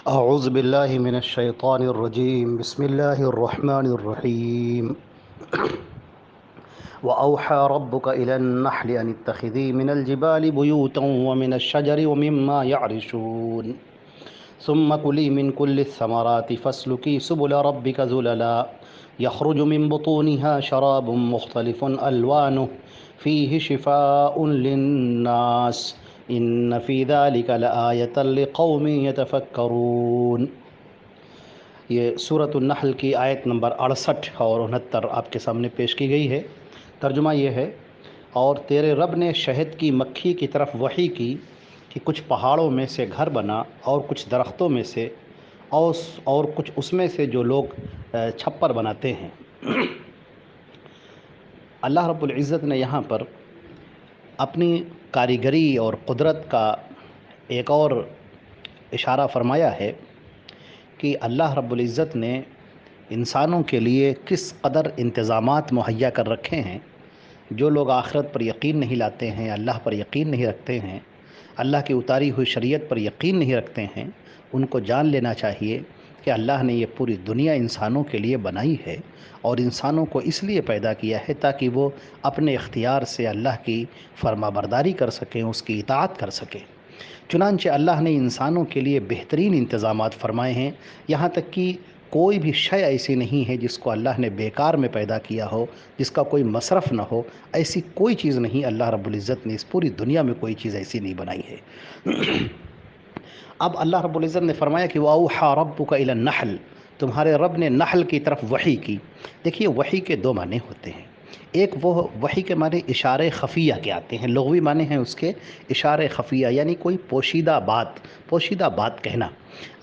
أعوذ بالله من الشيطان الرجيم بسم الله الرحمن الرحيم وأوحى ربك إلى النحل أن اتخذي من الجبال بيوتا ومن الشجر ومما يعرشون ثم كلي من كل الثمرات فاسلكي سبل ربك ذللا يخرج من بطونها شراب مختلف ألوانه فيه شفاء للناس إن في ذلك لآية لقوم يتفكرون۔ یہ سورۃ النحل کی آیت نمبر 68 اور 69 آپ کے سامنے پیش کی گئی ہے۔ ترجمہ یہ ہے، اور تیرے رب نے شہد کی مکھی کی طرف وحی کی کہ کچھ پہاڑوں میں سے گھر بنا اور کچھ درختوں میں سے اور کچھ اس میں سے جو لوگ چھپر بناتے ہیں۔ اللہ رب العزت نے یہاں پر اپنی کاریگری اور قدرت کا ایک اور اشارہ فرمایا ہے کہ اللہ رب العزت نے انسانوں کے لیے کس قدر انتظامات مہیا کر رکھے ہیں۔ جو لوگ آخرت پر یقین نہیں لاتے ہیں، اللہ پر یقین نہیں رکھتے ہیں، اللہ کی اتاری ہوئی شریعت پر یقین نہیں رکھتے ہیں، ان کو جان لینا چاہیے کہ اللہ نے یہ پوری دنیا انسانوں کے لیے بنائی ہے، اور انسانوں کو اس لیے پیدا کیا ہے تاکہ وہ اپنے اختیار سے اللہ کی فرما برداری کر سکیں، اس کی اطاعت کر سکیں۔ چنانچہ اللہ نے انسانوں کے لیے بہترین انتظامات فرمائے ہیں، یہاں تک کہ کوئی بھی شے ایسی نہیں ہے جس کو اللہ نے بیکار میں پیدا کیا ہو، جس کا کوئی مصرف نہ ہو۔ ایسی کوئی چیز نہیں، اللہ رب العزت نے اس پوری دنیا میں کوئی چیز ایسی نہیں بنائی ہے۔ اب اللہ رب العزت نے فرمایا کہ وَأَوْحَىٰ رَبُّكَ إِلَى النَّحْلِ، تمہارے رب نے نحل کی طرف وحی کی۔ دیکھیے، وحی کے دو معنی ہوتے ہیں۔ ایک وہ وحی کے معنی اشارے خفیہ کے آتے ہیں، لغوی معنی ہیں اس کے اشارے خفیہ، یعنی کوئی پوشیدہ بات کہنا۔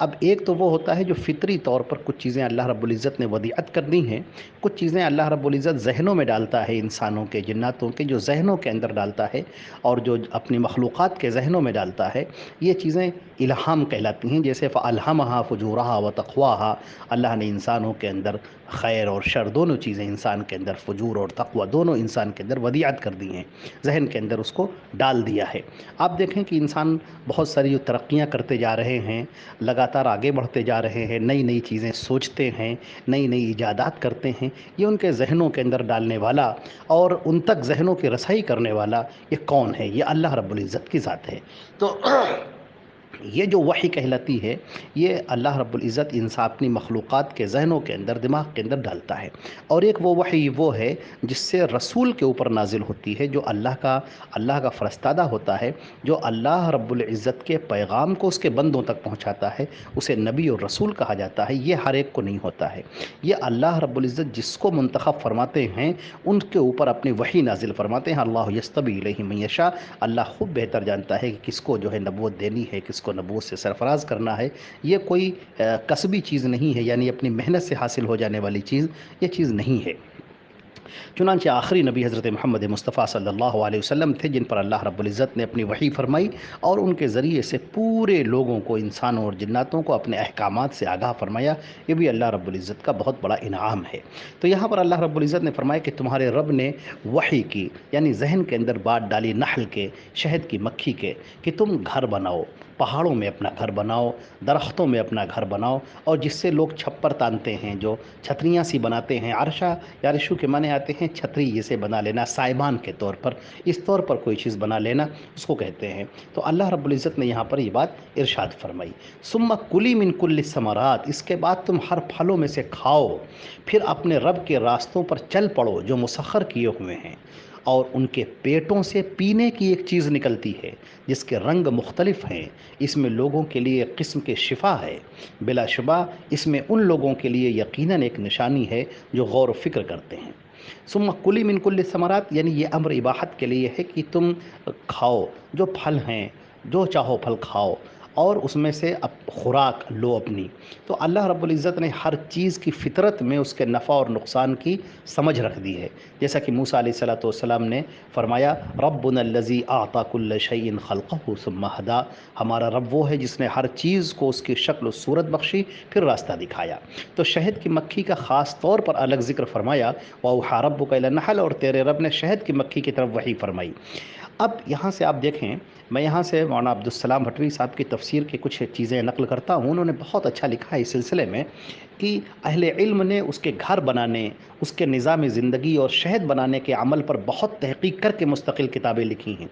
اب ایک تو وہ ہوتا ہے جو فطری طور پر کچھ چیزیں اللہ رب العزت نے ودیعت کر دی ہیں، کچھ چیزیں اللہ رب العزت ذہنوں میں ڈالتا ہے، انسانوں کے، جناتوں کے جو ذہنوں کے اندر ڈالتا ہے اور جو اپنی مخلوقات کے ذہنوں میں ڈالتا ہے، یہ چیزیں الہام کہلاتی ہیں۔ جیسے فَأَلْهَمَهَا فُجُورَهَا وَتَقْوَاهَا، اللہ نے انسانوں کے اندر خیر اور شر دونوں چیزیں، انسان کے اندر فجور اور تقوی دونوں انسان کے اندر ودیعت کر دی ہیں، ذہن کے اندر اس کو ڈال دیا ہے۔ آپ دیکھیں کہ انسان بہت ساری ترقیاں کرتے جا رہے ہیں، لگاتار آگے بڑھتے جا رہے ہیں، نئی نئی چیزیں سوچتے ہیں، نئی نئی ایجادات کرتے ہیں، یہ ان کے ذہنوں کے اندر ڈالنے والا اور ان تک ذہنوں کی رسائی کرنے والا یہ کون ہے؟ یہ اللہ رب العزت کی ذات ہے۔ تو یہ جو وحی کہلاتی ہے، یہ اللہ رب العزت انسان اپنی مخلوقات کے ذہنوں کے اندر، دماغ کے اندر ڈالتا ہے۔ اور ایک وہ وحی وہ ہے جس سے رسول کے اوپر نازل ہوتی ہے، جو اللہ کا فرستادہ ہوتا ہے، جو اللہ رب العزت کے پیغام کو اس کے بندوں تک پہنچاتا ہے، اسے نبی اور رسول کہا جاتا ہے۔ یہ ہر ایک کو نہیں ہوتا ہے، یہ اللہ رب العزت جس کو منتخب فرماتے ہیں ان کے اوپر اپنی وحی نازل فرماتے ہیں۔ اللہ یصطبی الیہ من یشاء، اللہ خوب بہتر جانتا ہے کہ کس کو جو ہے نبوت دینی ہے، کس کو نبوت سے سرفراز کرنا ہے۔ یہ کوئی کسبی چیز نہیں ہے، یعنی اپنی محنت سے حاصل ہو جانے والی چیز یہ چیز نہیں ہے۔ چنانچہ آخری نبی حضرت محمد مصطفیٰ صلی اللہ علیہ وسلم تھے، جن پر اللہ رب العزت نے اپنی وحی فرمائی اور ان کے ذریعے سے پورے لوگوں کو، انسانوں اور جناتوں کو اپنے احکامات سے آگاہ فرمایا۔ یہ بھی اللہ رب العزت کا بہت بڑا انعام ہے۔ تو یہاں پر اللہ رب العزت نے فرمایا کہ تمہارے رب نے وحی کی، یعنی ذہن کے اندر بات ڈالی نحل کے، شہد کی مکھی کے، کہ تم گھر بناؤ، پہاڑوں میں اپنا گھر بناؤ، درختوں میں اپنا گھر بناؤ، اور جس سے لوگ چھپر تانتے ہیں، جو چھتریاں سی بناتے ہیں۔ عرشہ یا رشو کے معنی آتے ہیں چھتری جسے بنا لینا، سائبان کے طور پر، اس طور پر کوئی چیز بنا لینا اس کو کہتے ہیں۔ تو اللہ رب العزت نے یہاں پر یہ بات ارشاد فرمائی۔ ثم کلی من کل الثمرات، اس کے بعد تم ہر پھلوں میں سے کھاؤ، پھر اپنے رب کے راستوں پر چل پڑو جو مسخر کیے ہوئے ہیں، اور ان کے پیٹوں سے پینے کی ایک چیز نکلتی ہے جس کے رنگ مختلف ہیں، اس میں لوگوں کے لیے ایک قسم کے شفا ہے، بلا شبہ اس میں ان لوگوں کے لیے یقیناً ایک نشانی ہے جو غور و فکر کرتے ہیں۔ ثم کلی من کل الثمرات، یعنی یہ امر اباحت کے لیے ہے کہ تم کھاؤ، جو پھل ہیں جو چاہو پھل کھاؤ، اور اس میں سے خوراک لو اپنی۔ تو اللہ رب العزت نے ہر چیز کی فطرت میں اس کے نفع اور نقصان کی سمجھ رکھ دی ہے، جیسا کہ موسیٰ علیہ السلام نے فرمایا ربنا الذی اعطی کل شیء خلقہ ثم ہدی، ہمارا رب وہ ہے جس نے ہر چیز کو اس کی شکل و صورت بخشی پھر راستہ دکھایا۔ تو شہد کی مکھی کا خاص طور پر الگ ذکر فرمایا، وَأَوْحَىٰ رَبُّكَ إِلَى النَّحْلِ، اور تیرے رب نے شہد کی مکھی کی طرف وحی فرمائی۔ اب یہاں سے آپ دیکھیں میں یہاں سے مولانا عبدالسلام بھٹوی صاحب کی تفسیر کی کچھ چیزیں نقل کرتا ہوں. انہوں نے بہت اچھا لکھا ہے اس سلسلے میں کہ اہل علم نے اس کے گھر بنانے، اس کے نظام زندگی اور شہد بنانے کے عمل پر بہت تحقیق کر کے مستقل کتابیں لکھی ہیں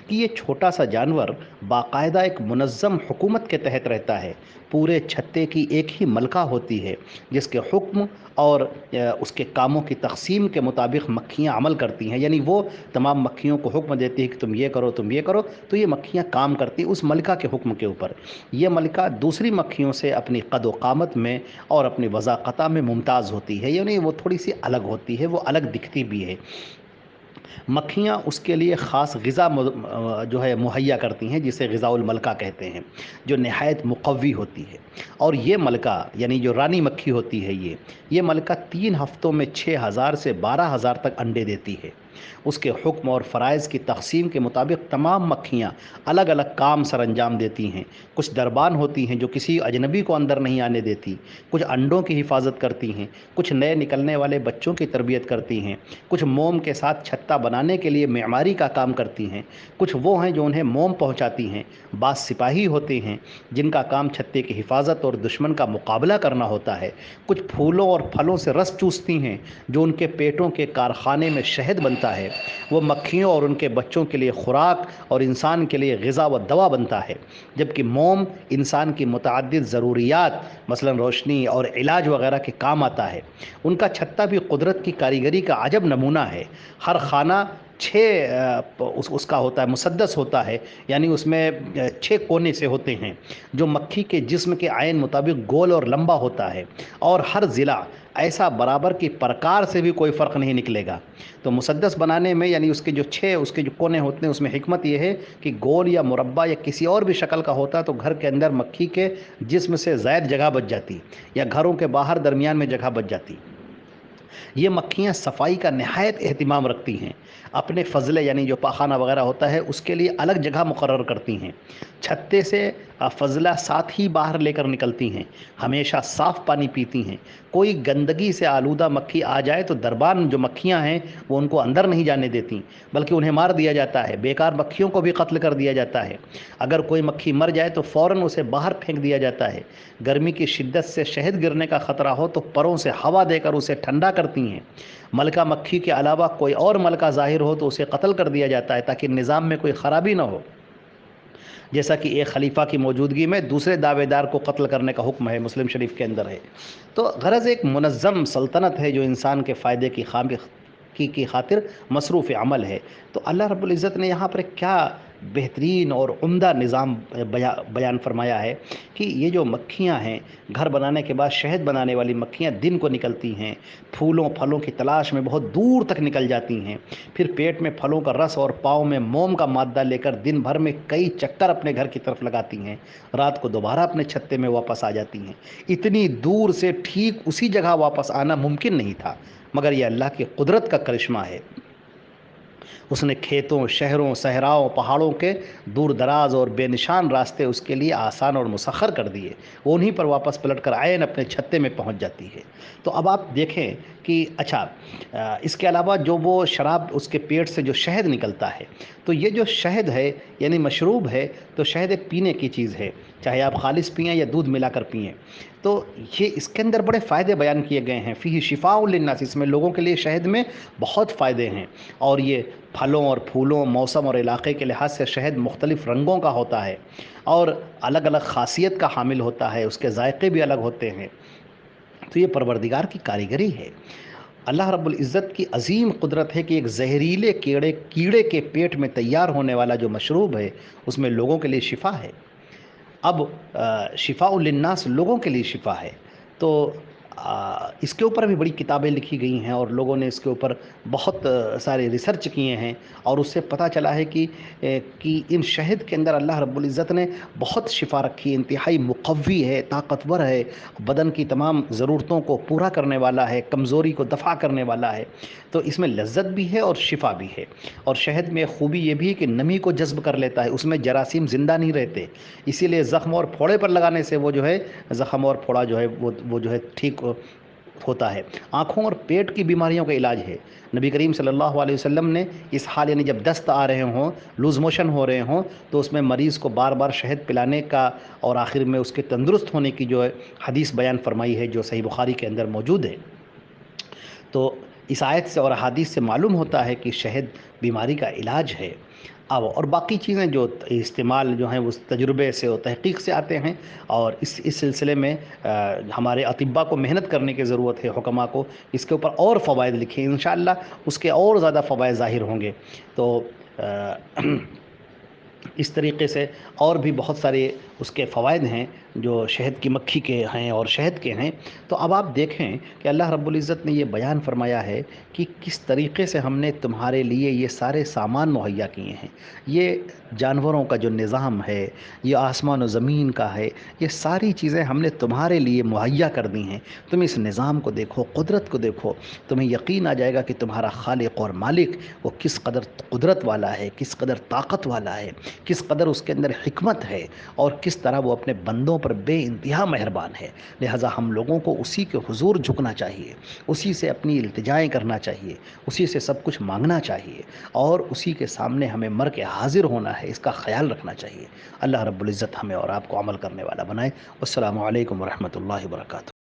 کہ یہ چھوٹا سا جانور باقاعدہ ایک منظم حکومت کے تحت رہتا ہے. پورے چھتے کی ایک ہی ملکہ ہوتی ہے جس کے حکم اور اس کے کاموں کی تقسیم کے مطابق مکھیاں عمل کرتی ہیں. یعنی وہ تمام مکھیوں کو حکم دیتی ہے کہ تم یہ کرو، تم یہ کرو، تو یہ مکھیاں کام کرتی اس ملکہ کے حکم کے اوپر. یہ ملکہ دوسری مکھیوں سے اپنی قد و قامت میں اور اپنی وضاقتہ میں ممتاز ہوتی ہے. یعنی وہ تھوڑی سی الگ ہوتی ہے، وہ الگ دکھتی بھی ہے. مکھیاں اس کے لیے خاص غذا جو ہے مہیا کرتی ہیں جسے غذاء الملکہ کہتے ہیں، جو نہایت مقوی ہوتی ہے. اور یہ ملکہ یعنی جو رانی مکھی ہوتی ہے، یہ ملکہ 3 ہفتوں میں 6,000 سے 12,000 تک انڈے دیتی ہے. اس کے حکم اور فرائض کی تقسیم کے مطابق تمام مکھیاں الگ الگ کام سر انجام دیتی ہیں. کچھ دربان ہوتی ہیں جو کسی اجنبی کو اندر نہیں آنے دیتی، کچھ انڈوں کی حفاظت کرتی ہیں، کچھ نئے نکلنے والے بچوں کی تربیت کرتی ہیں، کچھ موم کے ساتھ چھتا بنانے کے لیے معماری کا کام کرتی ہیں، کچھ وہ ہیں جو انہیں موم پہنچاتی ہیں. بعض سپاہی ہوتے ہیں جن کا کام چھتے کی حفاظت اور دشمن کا مقابلہ کرنا ہوتا ہے. کچھ پھولوں اور پھلوں سے رس چوستی ہیں جو ان کے پیٹوں کے کارخانے میں شہد بنتا ہے. وہ مکھیوں اور ان کے بچوں کے لیے خوراک اور انسان کے لیے غذا و دوا بنتا ہے. جبکہ موم انسان کی متعدد ضروریات مثلا روشنی اور علاج وغیرہ کے کام آتا ہے. ان کا چھتا بھی قدرت کی کاریگری کا عجب نمونہ ہے. ہر خانہ 6 اس کا ہوتا ہے، مسدس ہوتا ہے، یعنی اس میں 6 کونے سے ہوتے ہیں جو مکھی کے جسم کے عین مطابق گول اور لمبا ہوتا ہے. اور ہر ضلع ایسا برابر کی پرکار سے بھی کوئی فرق نہیں نکلے گا. تو مسدس بنانے میں یعنی اس کے جو 6 اس کے جو کونے ہوتے ہیں اس میں حکمت یہ ہے کہ گول یا مربع یا کسی اور بھی شکل کا ہوتا تو گھر کے اندر مکھی کے جسم سے زائد جگہ بچ جاتی یا گھروں کے باہر درمیان میں جگہ بچ جاتی. یہ مکھیاں صفائی کا نہایت اہتمام رکھتی ہیں. اپنے فضلے یعنی جو پاخانہ وغیرہ ہوتا ہے اس کے لیے الگ جگہ مقرر کرتی ہیں. چھتے سے فضلہ ساتھ ہی باہر لے کر نکلتی ہیں. ہمیشہ صاف پانی پیتی ہیں. کوئی گندگی سے آلودہ مکھی آ جائے تو دربان جو مکھیاں ہیں وہ ان کو اندر نہیں جانے دیتی بلکہ انہیں مار دیا جاتا ہے. بیکار مکھیوں کو بھی قتل کر دیا جاتا ہے. اگر کوئی مکھی مر جائے تو فوراً اسے باہر پھینک دیا جاتا ہے. گرمی کی شدت سے شہد گرنے کا خطرہ ہو تو پروں سے ہوا دے کر اسے ٹھنڈا کرتی ہیں. ملکہ مکھی کے علاوہ کوئی اور ملکہ ظاہر ہو تو اسے قتل کر دیا جاتا ہے تاکہ نظام میں کوئی خرابی نہ ہو. جیسا کہ ایک خلیفہ کی موجودگی میں دوسرے دعوے دار کو قتل کرنے کا حکم ہے، مسلم شریف کے اندر ہے. تو غرض ایک منظم سلطنت ہے جو انسان کے فائدے کی خاطر مصروف عمل ہے. تو اللہ رب العزت نے یہاں پر کیا بہترین اور عمدہ نظام بیان فرمایا ہے کہ یہ جو مکھیاں ہیں گھر بنانے کے بعد شہد بنانے والی مکھیاں دن کو نکلتی ہیں، پھولوں پھلوں کی تلاش میں بہت دور تک نکل جاتی ہیں، پھر پیٹ میں پھلوں کا رس اور پاؤں میں موم کا مادہ لے کر دن بھر میں کئی چکر اپنے گھر کی طرف لگاتی ہیں. رات کو دوبارہ اپنے چھتے میں واپس آ جاتی ہیں. اتنی دور سے ٹھیک اسی جگہ واپس آنا ممکن نہیں تھا مگر یہ اللہ کی قدرت کا کرشمہ ہے. اس نے کھیتوں، شہروں، صحراؤں، پہاڑوں کے دور دراز اور بے نشان راستے اس کے لیے آسان اور مسخر کر دیے. وہ انہیں پر واپس پلٹ کر عین اپنے چھتے میں پہنچ جاتی ہے. تو اب آپ دیکھیں کہ اچھا اس کے علاوہ جو وہ شراب اس کے پیٹ سے جو شہد نکلتا ہے تو یہ جو شہد ہے یعنی مشروب ہے تو شہد ایک پینے کی چیز ہے، چاہے آپ خالص پئیں یا دودھ ملا کر پئیں. تو یہ اس کے اندر بڑے فائدے بیان کیے گئے ہیں. فیہ شفاء للناس، اس میں لوگوں کے لیے شہد میں بہت فائدے ہیں. اور یہ پھلوں اور پھولوں، موسم اور علاقے کے لحاظ سے شہد مختلف رنگوں کا ہوتا ہے اور الگ الگ خاصیت کا حامل ہوتا ہے، اس کے ذائقے بھی الگ ہوتے ہیں. تو یہ پروردگار کی کاریگری ہے. اللہ رب العزت کی عظیم قدرت ہے کہ ایک زہریلے کیڑے کے پیٹ میں تیار ہونے والا جو مشروب ہے اس میں لوگوں کے لیے شفا ہے. اب شفاء للناس لوگوں کے لیے شفا ہے. تو اس کے اوپر بھی بڑی کتابیں لکھی گئی ہیں اور لوگوں نے اس کے اوپر بہت سارے ریسرچ کیے ہیں اور اس سے پتہ چلا ہے کہ ان شہد کے اندر اللہ رب العزت نے بہت شفا رکھی ہے. انتہائی مقوی ہے، طاقتور ہے، بدن کی تمام ضرورتوں کو پورا کرنے والا ہے، کمزوری کو دفع کرنے والا ہے. تو اس میں لذت بھی ہے اور شفا بھی ہے. اور شہد میں خوبی یہ بھی ہے کہ نمی کو جذب کر لیتا ہے، اس میں جراثیم زندہ نہیں رہتے، اسی لیے زخم اور پھوڑے پر لگانے سے وہ جو ہے زخم اور پھوڑا جو ہے وہ جو ہے ٹھیک ہوتا ہے، آنکھوں اور پیٹ کی بیماریوں کا علاج ہے۔ نبی کریم صلی اللہ علیہ وسلم نے اس حال یعنی جب دست آ رہے ہوں، لوز موشن ہو رہے ہوں، تو اس میں مریض کو بار بار شہد پلانے کا اور آخر میں اس کے تندرست ہونے کی جو ہے حدیث بیان فرمائی ہے، جو صحیح بخاری کے اندر موجود ہے۔ تو اس آیت سے اور احادیث سے معلوم ہوتا ہے کہ شہد بیماری کا علاج ہے۔ اب اور باقی چیزیں جو استعمال جو ہیں وہ تجربے سے اور تحقیق سے آتے ہیں، اور اس سلسلے میں ہمارے اطباء کو محنت کرنے کی ضرورت ہے، حکماء کو اس کے اوپر اور فوائد لکھیں، انشاءاللہ اس کے اور زیادہ فوائد ظاہر ہوں گے۔ تو اس طریقے سے اور بھی بہت سارے اس کے فوائد ہیں جو شہد کی مکھی کے ہیں اور شہد کے ہیں۔ تو اب آپ دیکھیں کہ اللہ رب العزت نے یہ بیان فرمایا ہے کہ کس طریقے سے ہم نے تمہارے لیے یہ سارے سامان مہیا کیے ہیں۔ یہ جانوروں کا جو نظام ہے، یہ آسمان و زمین کا ہے، یہ ساری چیزیں ہم نے تمہارے لیے مہیا کر دی ہیں۔ تم اس نظام کو دیکھو، قدرت کو دیکھو، تمہیں یقین آ جائے گا کہ تمہارا خالق اور مالک وہ کس قدر قدرت والا ہے، کس قدر طاقت والا ہے، کس قدر اس کے اندر حکمت ہے، اور کس طرح وہ اپنے بندوں پر بے انتہا مہربان ہے۔ لہٰذا ہم لوگوں کو اسی کے حضور جھکنا چاہیے، اسی سے اپنی التجائیں کرنا چاہیے، اسی سے سب کچھ مانگنا چاہیے، اور اسی کے سامنے ہمیں مر کے حاضر ہونا ہے، اس کا خیال رکھنا چاہیے۔ اللہ رب العزت ہمیں اور آپ کو عمل کرنے والا بنائے۔ والسلام علیکم ورحمۃ اللہ وبرکاتہ۔